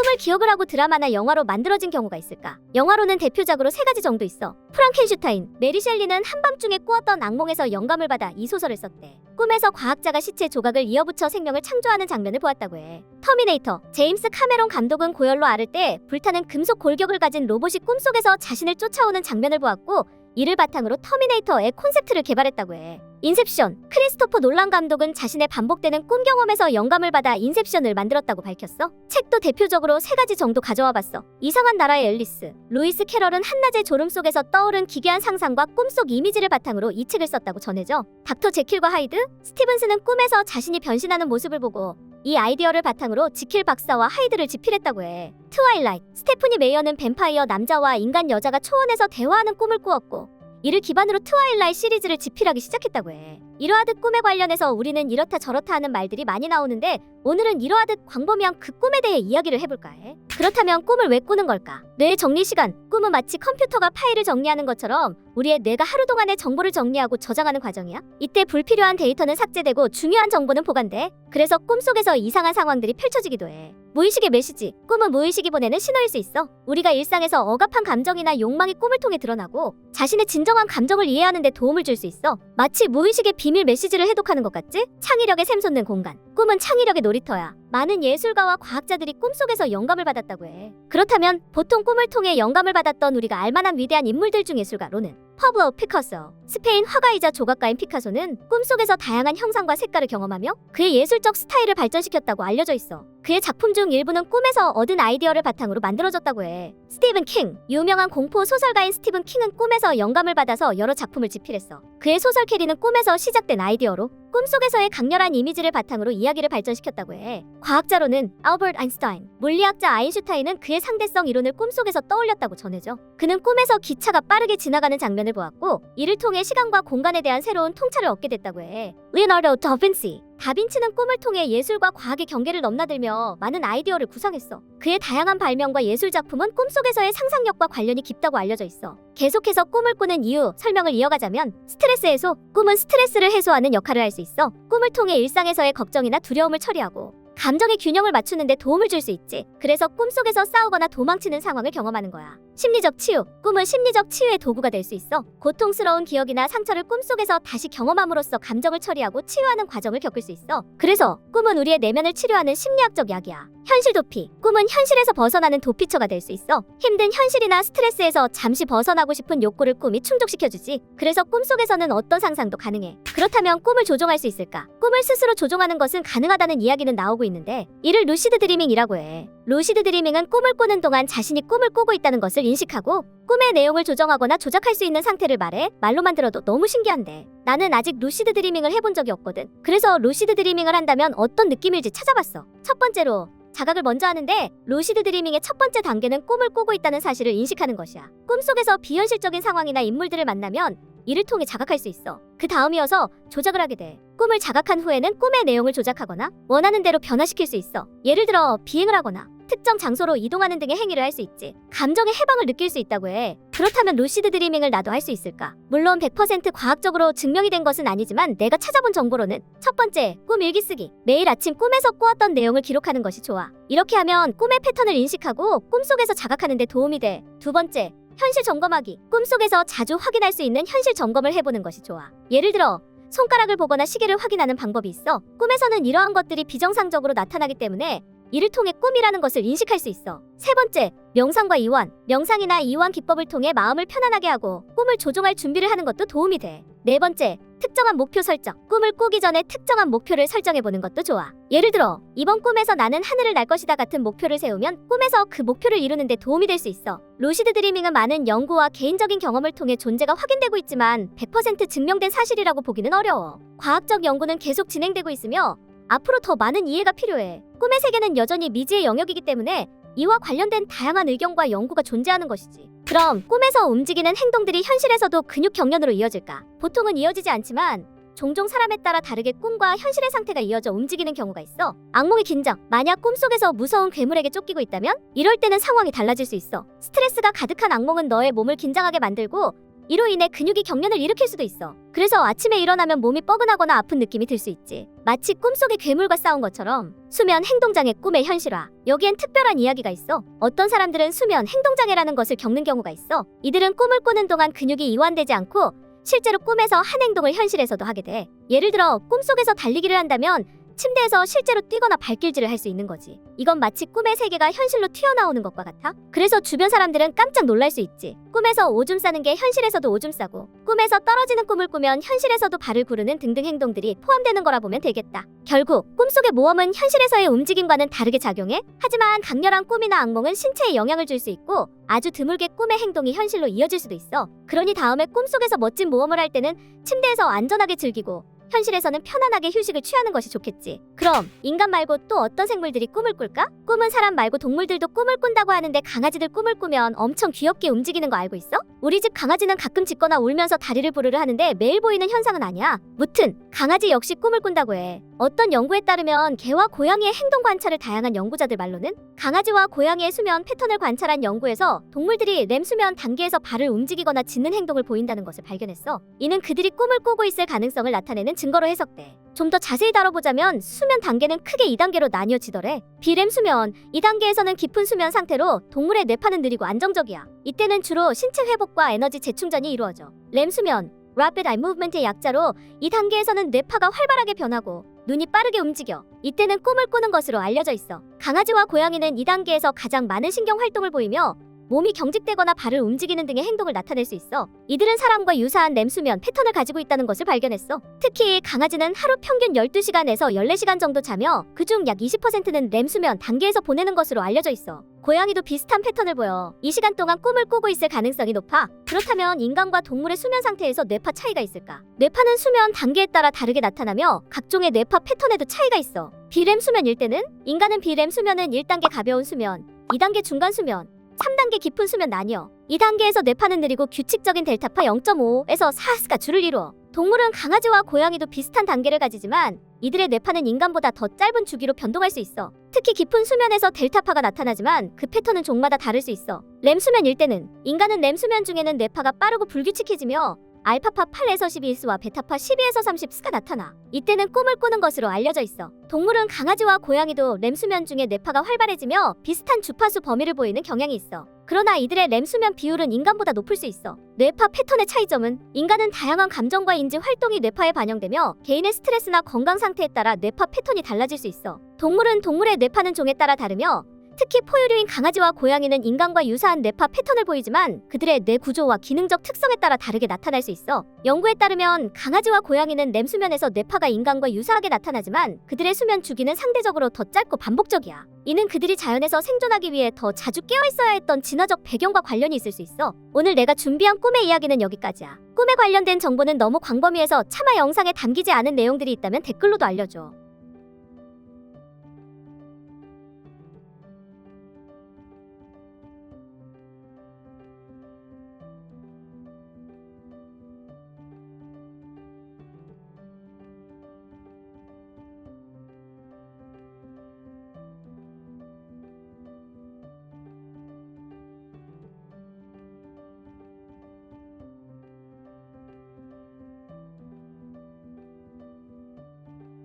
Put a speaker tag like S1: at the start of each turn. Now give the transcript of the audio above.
S1: 꿈을 기억을 하고 드라마나 영화로 만들어진 경우가 있을까? 영화로는 대표작으로 3가지 정도 있어. 프랑켄슈타인, 메리 셸리는 한밤중에 꾸었던 악몽에서 영감을 받아 이 소설을 썼대. 꿈에서 과학자가 시체 조각을 이어붙여 생명을 창조하는 장면을 보았다고 해. 터미네이터, 제임스 카메론 감독은 고열로 앓을 때 불타는 금속 골격을 가진 로봇이 꿈속에서 자신을 쫓아오는 장면을 보았고, 이를 바탕으로 터미네이터의 콘셉트를 개발했다고 해. 인셉션, 크리스토퍼 놀란 감독은 자신의 반복되는 꿈 경험에서 영감을 받아 인셉션을 만들었다고 밝혔어. 책도 대표적으로 3가지 정도 가져와 봤어. 이상한 나라의 앨리스, 루이스 캐럴은 한낮의 졸음 속에서 떠오른 기괴한 상상과 꿈속 이미지를 바탕으로 이 책을 썼다고 전해져. 닥터 제킬과 하이드, 스티븐스는 꿈에서 자신이 변신하는 모습을 보고 이 아이디어를 바탕으로 지킬 박사와 하이드를 집필했다고 해. 트와일라이트, 스테프니 메이어는 뱀파이어 남자와 인간 여자가 초원에서 대화하는 꿈을 꾸었고, 이를 기반으로 트와일라이트 시리즈를 집필하기 시작했다고 해. 이러하듯 꿈에 관련해서 우리는 이렇다 저렇다 하는 말들이 많이 나오는데, 오늘은 이러하듯 광범위한 그 꿈에 대해 이야기를 해볼까 해. 그렇다면 꿈을 왜 꾸는 걸까? 뇌의 정리 시간. 꿈은 마치 컴퓨터가 파일을 정리하는 것처럼 우리의 뇌가 하루 동안의 정보를 정리하고 저장하는 과정이야. 이때 불필요한 데이터는 삭제되고 중요한 정보는 보관돼. 그래서 꿈속에서 이상한 상황들이 펼쳐지기도 해. 무의식의 메시지. 꿈은 무의식이 보내는 신호일 수 있어. 우리가 일상에서 억압한 감정이나 욕망이 꿈을 통해 드러나고 자신의 진정한 감정을 이해하는 데 도움을 줄 수 있어. 마치 무의식의 비밀 메시지를 해독하는 것 같지? 창의력에 샘솟는 공간. 꿈은 창의력의 놀이터야. 많은 예술가와 과학자들이 꿈속에서 영감을 받았다고 해. 그렇다면 보통 꿈을 통해 영감을 받았던 우리가 알만한 위대한 인물들 중 예술가로는 파블로 피카소, 스페인 화가이자 조각가인 피카소는 꿈속에서 다양한 형상과 색깔을 경험하며 그의 예술적 스타일을 발전시켰다고 알려져 있어. 그의 작품 중 일부는 꿈에서 얻은 아이디어를 바탕으로 만들어졌다고 해. 스티븐 킹, 유명한 공포 소설가인 스티븐 킹은 꿈에서 영감을 받아서 여러 작품을 집필했어. 그의 소설 캐리는 꿈에서 시작된 아이디어로 꿈속에서의 강렬한 이미지를 바탕으로 이야기를 발전시켰다고 해. 과학자로는 알버트 아인슈타인, 물리학자 아인슈타인은 그의 상대성 이론을 꿈속에서 떠올렸다고 전해져. 그는 꿈에서 기차가 빠르게 지나가는 장면을 보았고, 이를 통해 시간과 공간에 대한 새로운 통찰을 얻게 됐다고 해. 리오나르도 다빈치, 다빈치는 꿈을 통해 예술과 과학의 경계를 넘나들며 많은 아이디어를 구상했어. 그의 다양한 발명과 예술 작품은 꿈속에서의 상상력과 관련이 깊다고 알려져 있어. 계속해서 꿈을 꾸는 이유, 설명을 이어가자면 스트레스 해소. 꿈은 스트레스를 해소하는 역할을 할 수 있어. 꿈을 통해 일상에서의 걱정이나 두려움을 처리하고 감정의 균형을 맞추는 데 도움을 줄 수 있지. 그래서 꿈속에서 싸우거나 도망치는 상황을 경험하는 거야. 심리적 치유. 꿈은 심리적 치유의 도구가 될 수 있어. 고통스러운 기억이나 상처를 꿈속에서 다시 경험함으로써 감정을 처리하고 치유하는 과정을 겪을 수 있어. 그래서 꿈은 우리의 내면을 치료하는 심리학적 약이야. 현실 도피. 꿈은 현실에서 벗어나는 도피처가 될 수 있어. 힘든 현실이나 스트레스에서 잠시 벗어나고 싶은 욕구를 꿈이 충족시켜주지. 그래서 꿈속에서는 어떤 상상도 가능해. 그렇다면 꿈을 조종할 수 있을까? 꿈을 스스로 조종하는 것은 가능하다는 이야기는 나오고 있는데, 이를 루시드 드리밍이라고 해. 루시드 드리밍은 꿈을 꾸는 동안 자신이 꿈을 꾸고 있다는 것을 인식하고 꿈의 내용을 조정하거나 조작할 수 있는 상태를 말해. 말로만 들어도 너무 신기한데 나는 아직 루시드 드리밍을 해본 적이 없거든. 그래서 루시드 드리밍을 한다면 어떤 느낌일지 찾아봤어. 첫 번째로 자각을 먼저 하는데, 루시드 드리밍의 첫 번째 단계는 꿈을 꾸고 있다는 사실을 인식하는 것이야. 꿈속에서 비현실적인 상황이나 인물들을 만나면 이를 통해 자각할 수 있어. 그 다음이어서 조작을 하게 돼. 꿈을 자각한 후에는 꿈의 내용을 조작하거나 원하는 대로 변화시킬 수 있어. 예를 들어 비행을 하거나 특정 장소로 이동하는 등의 행위를 할 수 있지. 감정의 해방을 느낄 수 있다고 해. 그렇다면 루시드 드리밍을 나도 할 수 있을까? 물론 100% 과학적으로 증명이 된 것은 아니지만 내가 찾아본 정보로는 첫 번째, 꿈 일기 쓰기. 매일 아침 꿈에서 꾸었던 내용을 기록하는 것이 좋아. 이렇게 하면 꿈의 패턴을 인식하고 꿈속에서 자각하는 데 도움이 돼. 두 번째, 현실 점검하기. 꿈속에서 자주 확인할 수 있는 현실 점검을 해보는 것이 좋아. 예를 들어 손가락을 보거나 시계를 확인하는 방법이 있어. 꿈에서는 이러한 것들이 비정상적으로 나타나기 때문에 이를 통해 꿈이라는 것을 인식할 수 있어. 세 번째, 명상과 이완. 명상이나 이완 기법을 통해 마음을 편안하게 하고 꿈을 조종할 준비를 하는 것도 도움이 돼. 네 번째, 특정한 목표 설정. 꿈을 꾸기 전에 특정한 목표를 설정해보는 것도 좋아. 예를 들어 이번 꿈에서 나는 하늘을 날 것이다 같은 목표를 세우면 꿈에서 그 목표를 이루는 데 도움이 될 수 있어. 루시드 드리밍은 많은 연구와 개인적인 경험을 통해 존재가 확인되고 있지만 100% 증명된 사실이라고 보기는 어려워. 과학적 연구는 계속 진행되고 있으며 앞으로 더 많은 이해가 필요해. 꿈의 세계는 여전히 미지의 영역이기 때문에 이와 관련된 다양한 의견과 연구가 존재하는 것이지. 그럼 꿈에서 움직이는 행동들이 현실에서도 근육 경련으로 이어질까? 보통은 이어지지 않지만 종종 사람에 따라 다르게 꿈과 현실의 상태가 이어져 움직이는 경우가 있어. 악몽의 긴장. 만약 꿈속에서 무서운 괴물에게 쫓기고 있다면 이럴 때는 상황이 달라질 수 있어. 스트레스가 가득한 악몽은 너의 몸을 긴장하게 만들고 이로 인해 근육이 경련을 일으킬 수도 있어. 그래서 아침에 일어나면 몸이 뻐근하거나 아픈 느낌이 들 수 있지. 마치 꿈속의 괴물과 싸운 것처럼 수면 행동장애 꿈의 현실화. 여기엔 특별한 이야기가 있어. 어떤 사람들은 수면 행동장애라는 것을 겪는 경우가 있어. 이들은 꿈을 꾸는 동안 근육이 이완되지 않고 실제로 꿈에서 한 행동을 현실에서도 하게 돼. 예를 들어 꿈속에서 달리기를 한다면 침대에서 실제로 뛰거나 발길질을 할 수 있는 거지. 이건 마치 꿈의 세계가 현실로 튀어나오는 것과 같아. 그래서 주변 사람들은 깜짝 놀랄 수 있지. 꿈에서 오줌 싸는 게 현실에서도 오줌 싸고, 꿈에서 떨어지는 꿈을 꾸면 현실에서도 발을 구르는 등등 행동들이 포함되는 거라 보면 되겠다. 결국 꿈속의 모험은 현실에서의 움직임과는 다르게 작용해. 하지만 강렬한 꿈이나 악몽은 신체에 영향을 줄 수 있고 아주 드물게 꿈의 행동이 현실로 이어질 수도 있어. 그러니 다음에 꿈속에서 멋진 모험을 할 때는 침대에서 안전하게 즐기고 현실에서는 편안하게 휴식을 취하는 것이 좋겠지. 그럼 인간 말고 또 어떤 생물들이 꿈을 꿀까? 꿈은 사람 말고 동물들도 꿈을 꾼다고 하는데 강아지들 꿈을 꾸면 엄청 귀엽게 움직이는 거 알고 있어? 우리 집 강아지는 가끔 짖거나 울면서 다리를 부르르 하는데 매일 보이는 현상은 아니야. 무튼 강아지 역시 꿈을 꾼다고 해. 어떤 연구에 따르면 개와 고양이의 행동 관찰을 다양한 연구자들 말로는 강아지와 고양이의 수면 패턴을 관찰한 연구에서 동물들이 렘 수면 단계에서 발을 움직이거나 짖는 행동을 보인다는 것을 발견했어. 이는 그들이 꿈을 꾸고 있을 가능성을 나타내는 증거로 해석돼. 좀 더 자세히 다뤄보자면 수면 단계는 크게 2단계로 나뉘어지더래. 비렘 수면, 2단계에서는 깊은 수면 상태로 동물의 뇌파는 느리고 안정적이야. 이때는 주로 신체 회복과 에너지 재충전이 이루어져. 렘 수면, Rapid Eye Movement의 약자로 이 단계에서는 뇌파가 활발하게 변하고 눈이 빠르게 움직여. 이때는 꿈을 꾸는 것으로 알려져 있어. 강아지와 고양이는 이 단계에서 가장 많은 신경 활동을 보이며 몸이 경직되거나 발을 움직이는 등의 행동을 나타낼 수 있어. 이들은 사람과 유사한 렘 수면 패턴을 가지고 있다는 것을 발견했어. 특히 강아지는 하루 평균 12시간에서 14시간 정도 자며 그중 약 20%는 렘 수면 단계에서 보내는 것으로 알려져 있어. 고양이도 비슷한 패턴을 보여. 이 시간 동안 꿈을 꾸고 있을 가능성이 높아. 그렇다면 인간과 동물의 수면 상태에서 뇌파 차이가 있을까? 뇌파는 수면 단계에 따라 다르게 나타나며 각종의 뇌파 패턴에도 차이가 있어. 비렘 수면일 때는 인간은 비렘 수면은 1단계 가벼운 수면, 2단계 중간 수면, 3단계 깊은 수면 나뉘어. 2단계에서 뇌파는 느리고 규칙적인 델타파 0.5에서 4S가 주를 이루어. 동물은 강아지와 고양이도 비슷한 단계를 가지지만 이들의 뇌파는 인간보다 더 짧은 주기로 변동할 수 있어. 특히 깊은 수면에서 델타파가 나타나지만 그 패턴은 종마다 다를 수 있어. 렘 수면일 때는 인간은 렘 수면 중에는 뇌파가 빠르고 불규칙해지며 알파파 8에서 12S와 베타파 12에서 30S가 나타나. 이때는 꿈을 꾸는 것으로 알려져 있어. 동물은 강아지와 고양이도 렘 수면 중에 뇌파가 활발해지며 비슷한 주파수 범위를 보이는 경향이 있어. 그러나 이들의 렘 수면 비율은 인간보다 높을 수 있어. 뇌파 패턴의 차이점은 인간은 다양한 감정과 인지 활동이 뇌파에 반영되며 개인의 스트레스나 건강 상태에 따라 뇌파 패턴이 달라질 수 있어. 동물은 동물의 뇌파는 종에 따라 다르며 특히 포유류인 강아지와 고양이는 인간과 유사한 뇌파 패턴을 보이지만 그들의 뇌 구조와 기능적 특성에 따라 다르게 나타날 수 있어. 연구에 따르면 강아지와 고양이는 렘 수면에서 뇌파가 인간과 유사하게 나타나지만 그들의 수면 주기는 상대적으로 더 짧고 반복적이야. 이는 그들이 자연에서 생존하기 위해 더 자주 깨어있어야 했던 진화적 배경과 관련이 있을 수 있어. 오늘 내가 준비한 꿈의 이야기는 여기까지야. 꿈에 관련된 정보는 너무 광범위해서 차마 영상에 담기지 않은 내용들이 있다면 댓글로도 알려줘.